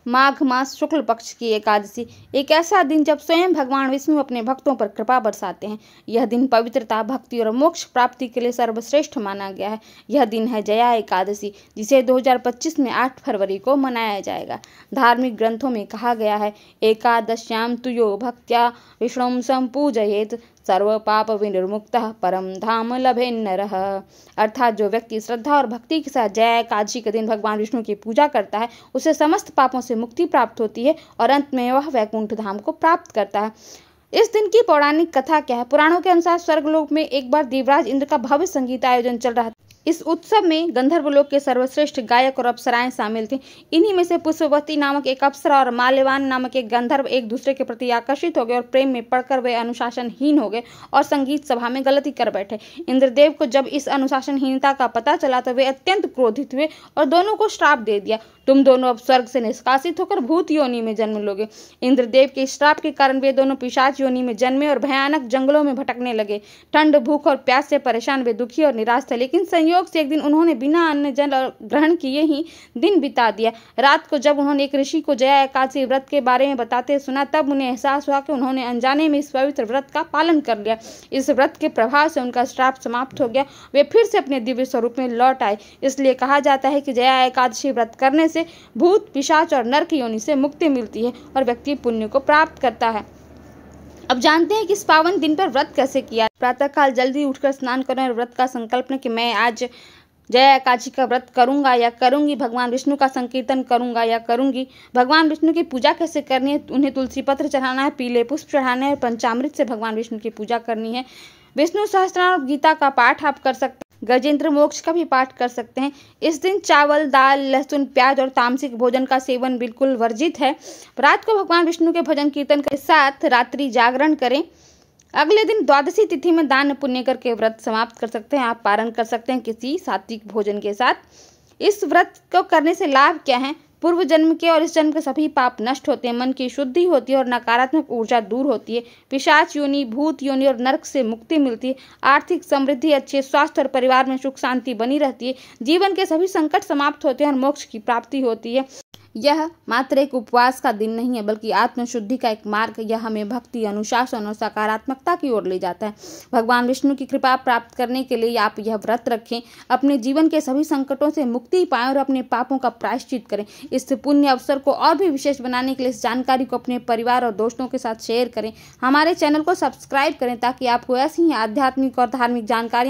माघ मास शुक्ल पक्ष की एकादशी, एक ऐसा दिन जब स्वयं भगवान विष्णु अपने भक्तों पर कृपा बरसाते हैं। यह दिन पवित्रता, भक्ति और मोक्ष प्राप्ति के लिए सर्वश्रेष्ठ माना गया है। यह दिन है जया एकादशी, जिसे 2025 में 8 फरवरी को मनाया जाएगा। धार्मिक ग्रंथों में कहा गया है, एकादश्याम तु यो भक्त्या विष्णुं संपूजयेत सर्व पाप विनिर्मुक्तः परम धाम लभे नरः। अर्थात जो व्यक्ति श्रद्धा और भक्ति के साथ जया एकादशी के दिन भगवान विष्णु की पूजा करता है, उसे समस्त पापों से मुक्ति प्राप्त होती है और अंत में वह वैकुंठ धाम को प्राप्त करता है। इस दिन की पौराणिक कथा क्या है? पुराणों के अनुसार स्वर्गलोक में एक बार देवराज इंद्र का भव्य संगीत आयोजन चल रहा था। इस उत्सव में गंधर्वलोक के सर्वश्रेष्ठ गायक और अप्सराएं शामिल थे। इन्हीं में से पुष्पवती नामक एक अप्सरा और माल्यवान नामक एक गंधर्व एक दूसरे के प्रति आकर्षित हो गए और प्रेम में पड़कर वे अनुशासनहीन हो गए और संगीत सभा में गलती कर बैठे। इंद्रदेव को जब इस अनुशासनहीनता का पता चला तो वे अत्यंत क्रोधित हुए और दोनों को श्राप दे दिया, तुम दोनों अब स्वर्ग से निष्कासित होकर भूत योनि में जन्म लोगे। इंद्रदेव के श्राप के कारण वे दोनों पिशाच योनि में जन्मे और भयानक जंगलों में भटकने लगे। ठंड, भूख और प्यास से परेशान वे दुखी और निराश थे, लेकिन संयोग से एक दिन उन्होंने बिना अन्न जल ग्रहण किए ही दिन बिता दिया। रात को जब उन्होंने एक ऋषि को जया एकादशी व्रत के बारे में बताते सुना, तब उन्हें एहसास हुआ कि उन्होंने अनजाने में इस पवित्र व्रत का पालन कर लिया। इस व्रत के प्रभाव से उनका श्राप समाप्त हो गया, वे फिर से अपने दिव्य स्वरूप में लौट आए। इसलिए कहा जाता है कि जया एकादशी व्रत करने से भूत, पिशाच और नरक योनि से मुक्ति मिलती है और व्यक्ति पुण्य को प्राप्त करता है। अब जानते हैं कि इस पावन दिन पर व्रत कैसे किया। प्रातःकाल जल्दी उठकर स्नान करें और व्रत का संकल्प लें कि मैं आज जया एकादशी का व्रत करूंगा या करूंगी, भगवान विष्णु का संकीर्तन करूंगा या करूंगी। भगवान विष्णु की पूजा कैसे करनी है? उन्हें तुलसी पत्र चढ़ाना है, पीले पुष्प चढ़ाने हैं, पंचामृत से भगवान विष्णु की पूजा करनी है। विष्णु सहस्त्रनाम और गीता का पाठ आप कर सकते हैं, गजेंद्र मोक्ष का भी पाठ कर सकते हैं। इस दिन चावल, दाल, लहसुन, प्याज और तामसिक भोजन का सेवन बिल्कुल वर्जित है। रात को भगवान विष्णु के भजन कीर्तन के साथ रात्रि जागरण करें। अगले दिन द्वादशी तिथि में दान पुण्य करके व्रत समाप्त कर सकते हैं। आप पारण कर सकते हैं किसी सात्विक भोजन के साथ। इस व्रत को करने से लाभ क्या है? पूर्व जन्म के और इस जन्म के सभी पाप नष्ट होते हैं, मन की शुद्धि होती है और नकारात्मक ऊर्जा दूर होती है। पिशाच योनि, भूत योनि और नरक से मुक्ति मिलती है। आर्थिक समृद्धि, अच्छे स्वास्थ्य और परिवार में सुख शांति बनी रहती है। जीवन के सभी संकट समाप्त होते हैं और मोक्ष की प्राप्ति होती है। यह मात्र एक उपवास का दिन नहीं है, बल्कि आत्मशुद्धि का एक मार्ग। यह हमें भक्ति, अनुशासन और सकारात्मकता की ओर ले जाता है। भगवान विष्णु की कृपा प्राप्त करने के लिए आप यह व्रत रखें, अपने जीवन के सभी संकटों से मुक्ति पाएं और अपने पापों का प्रायश्चित करें। इस पुण्य अवसर को और भी विशेष बनाने के लिए इस जानकारी को अपने परिवार और दोस्तों के साथ शेयर करें। हमारे चैनल को सब्सक्राइब करें ताकि आपको ऐसी ही आध्यात्मिक और धार्मिक जानकारियाँ